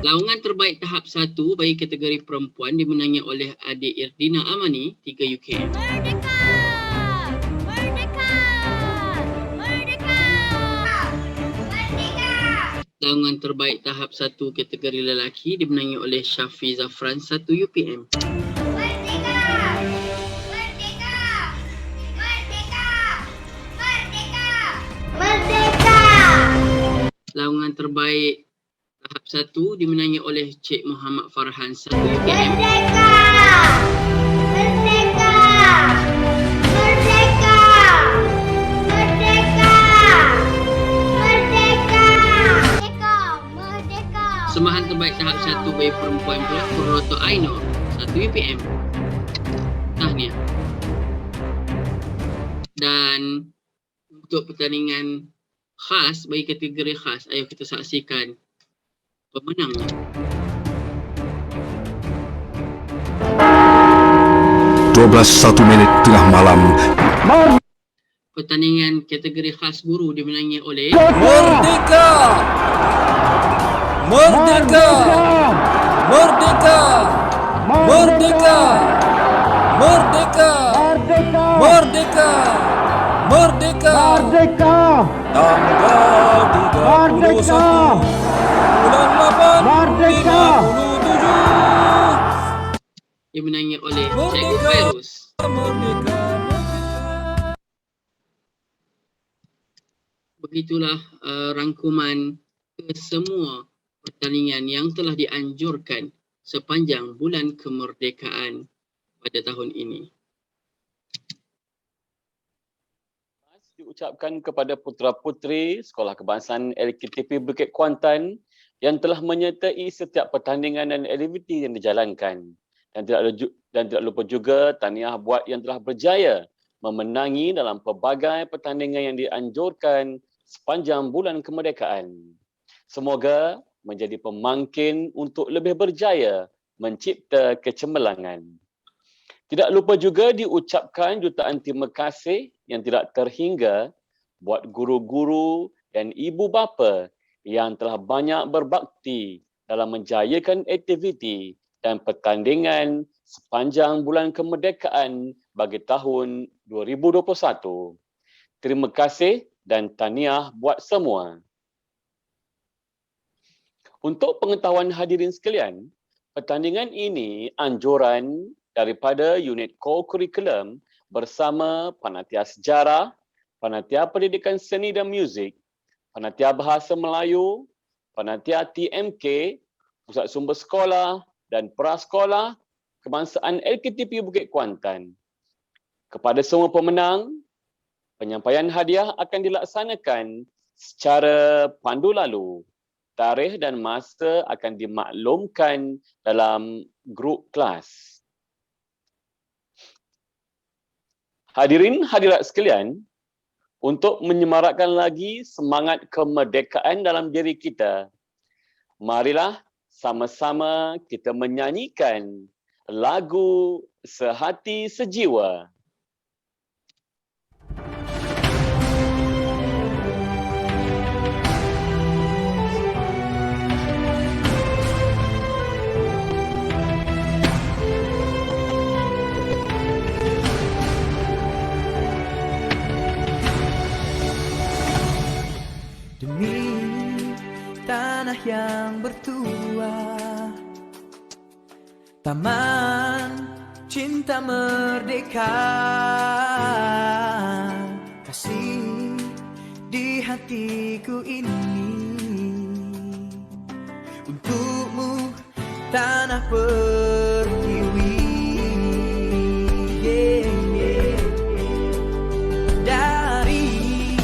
Lawangan terbaik tahap 1 bagi kategori perempuan dimenangi oleh adik Irdina Amani 3 UKM. Merdeka! Merdeka! Merdeka! Merdeka! Lawangan terbaik tahap 1 kategori lelaki dimenangi oleh Syafi Zafran 1 UPM. Merdeka! Merdeka! Merdeka! Merdeka! Merdeka! Lawangan terbaik tahap 1 dimenangi oleh Cik Muhammad Farhan 1 UPM. Merdeka! Merdeka! Merdeka! Merdeka! Merdeka! Merdeka! Merdeka! Sembahan terbaik tahap 1 bagi perempuan pula Purwoto Ainur 1 UPM. Tahniah. Dan untuk pertandingan khas bagi kategori khas, ayo kita saksikan pemenangnya. menit tengah malam. Pertandingan kategori khas guru dimenangi oleh Merdeka! Merdeka! Merdeka! Merdeka! Merdeka! Merdeka! Merdeka! Merdeka! Tanggal 31 bulan 8 57 dimenangi oleh Cikgu Fairuz. Merdeka! Begitulah rangkuman kesemua pertandingan yang telah dianjurkan sepanjang bulan kemerdekaan pada tahun ini. Diucapkan kepada putera-puteri Sekolah Kebangsaan LKTP Bukit Kuantan yang telah menyertai setiap pertandingan dan aktiviti yang dijalankan. Dan tidak lupa juga tahniah buat yang telah berjaya memenangi dalam pelbagai pertandingan yang dianjurkan sepanjang bulan kemerdekaan. Semoga menjadi pemangkin untuk lebih berjaya mencipta kecemerlangan. Tidak lupa juga diucapkan jutaan terima kasih yang tidak terhingga buat guru-guru dan ibu bapa yang telah banyak berbakti dalam menjayakan aktiviti dan pertandingan sepanjang bulan kemerdekaan bagi tahun 2021. Terima kasih dan tahniah buat semua. Untuk pengetahuan hadirin sekalian, pertandingan ini anjuran daripada unit core curriculum bersama Panitia Sejarah, Panitia Pendidikan Seni dan Muzik, Panitia Bahasa Melayu, Panitia TMK, Pusat Sumber Sekolah dan Prasekolah Kebangsaan LKTP Bukit Kuantan. Kepada semua pemenang, penyampaian hadiah akan dilaksanakan secara pandu lalu. Tarikh dan masa akan dimaklumkan dalam grup kelas. Hadirin hadirat sekalian, Untuk menyemarakkan lagi semangat kemerdekaan dalam diri kita, marilah sama-sama kita menyanyikan lagu Sehati Sejiwa. Demi tanah yang bertua, taman cinta merdeka, kasih di hatiku ini untukmu tanah pertiwi. Dari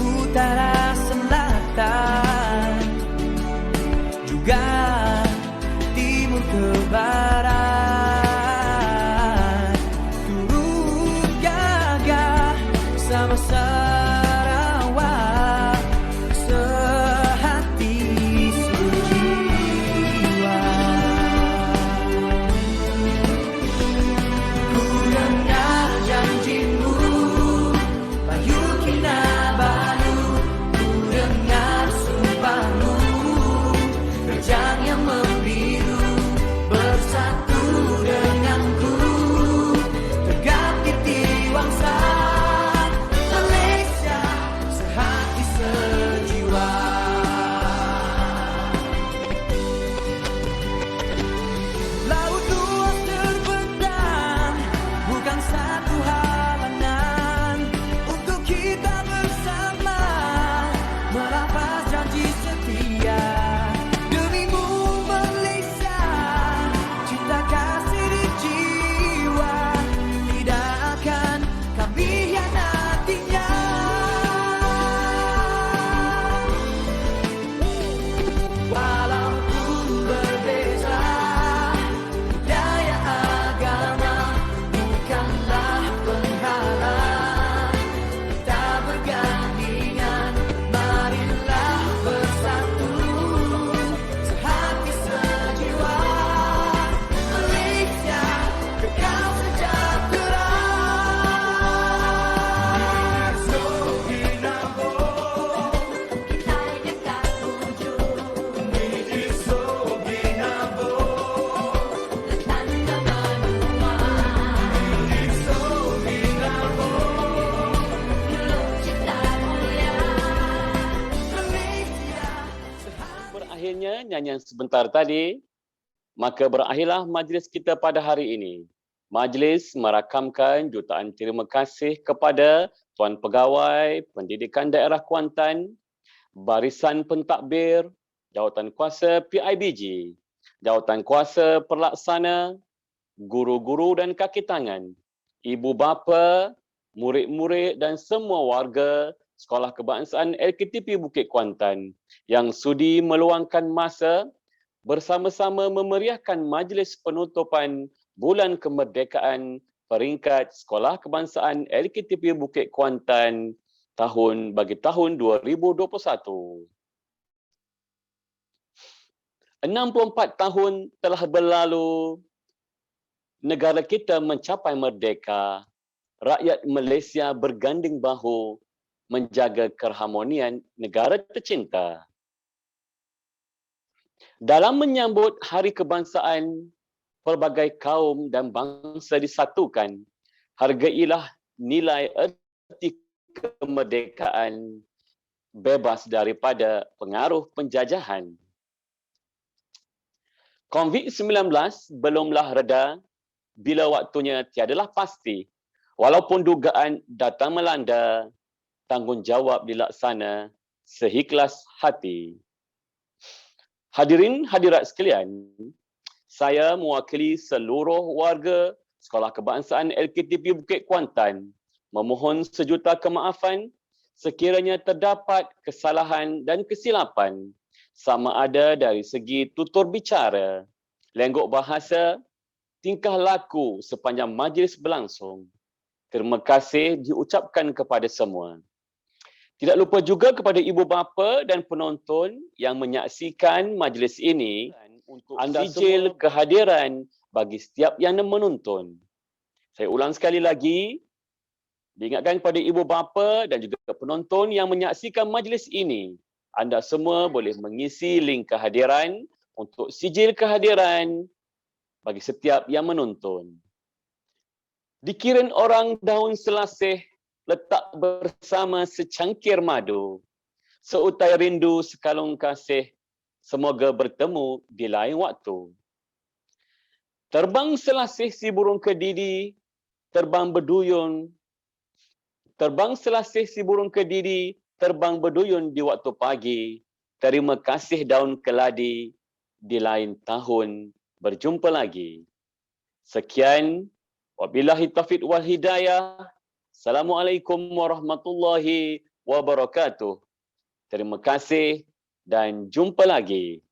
utara selatan juga timur ke barat, turut gagah sama Sarawak, sehati sejiwa. Ku dengar janjimu, Bayu Kinabalu, ku dengar sumpahmu, Rejang yang membiru, bersatu denganku, tegap di Tiwangsa, Malaysia sehati sejiwa. Laut luas terbentang, bukan satu halangan untuk kita bersama merapas janji setia. Demimu Malaysia, cinta kasih di jiwa, tidak akan kami hianatinya. Walaupun berbeza budaya agama, bukanlah penghalang kita bergandingan. Marilah bersatu sehati sejiwa, Malaysia kekal sejahtera. Soginabo, kita dekat ujung. Miji Soginabo, tanda benua. Miji Soginabo, dulu cipta mulia, Malaysia. Berakhirnya nyanyian sebentar tadi, maka berakhirlah majlis kita pada hari ini. Majlis merakamkan jutaan terima kasih kepada Tuan Pegawai Pendidikan Daerah Kuantan, Barisan Pentadbir, Jawatan Kuasa PIBG, Jawatan Kuasa Pelaksana, guru-guru dan kaki tangan, ibu bapa, murid-murid dan semua warga Sekolah Kebangsaan LKTP Bukit Kuantan yang sudi meluangkan masa bersama-sama memeriahkan majlis penutupan Bulan Kemerdekaan peringkat Sekolah Kebangsaan LKTP Bukit Kuantan bagi tahun 2021. 64 tahun telah berlalu, negara kita mencapai merdeka, rakyat Malaysia berganding bahu menjaga keharmonian negara tercinta. Dalam menyambut Hari Kebangsaan, pelbagai kaum dan bangsa disatukan. Hargailah nilai erti kemerdekaan bebas daripada pengaruh penjajahan. COVID-19 belumlah reda bila waktunya tiadalah pasti. Walaupun dugaan datang melanda, tanggungjawab dilaksana seikhlas hati. Hadirin hadirat sekalian, saya mewakili seluruh warga Sekolah Kebangsaan LKTP Bukit Kuantan memohon sejuta kemaafan sekiranya terdapat kesalahan dan kesilapan sama ada dari segi tutur bicara, lenggok bahasa, tingkah laku sepanjang majlis berlangsung. Terima kasih diucapkan kepada semua. Tidak lupa juga kepada ibu bapa dan penonton yang menyaksikan majlis ini untuk anda sijil kehadiran bagi setiap yang menonton. Saya ulang sekali lagi, diingatkan kepada ibu bapa dan juga penonton yang menyaksikan majlis ini, anda semua boleh mengisi link kehadiran untuk sijil kehadiran bagi setiap yang menonton. Dikirin orang daun selasih, letak bersama secangkir madu. Seutai rindu sekalung kasih, semoga bertemu di lain waktu. Terbang selasih si burung kediri, terbang berduyun. Terbang selasih si burung kediri, terbang berduyun di waktu pagi. Terima kasih daun keladi, di lain tahun berjumpa lagi. Sekian, wabillahi taufiq wal hidayah. Assalamualaikum warahmatullahi wabarakatuh. Terima kasih dan jumpa lagi.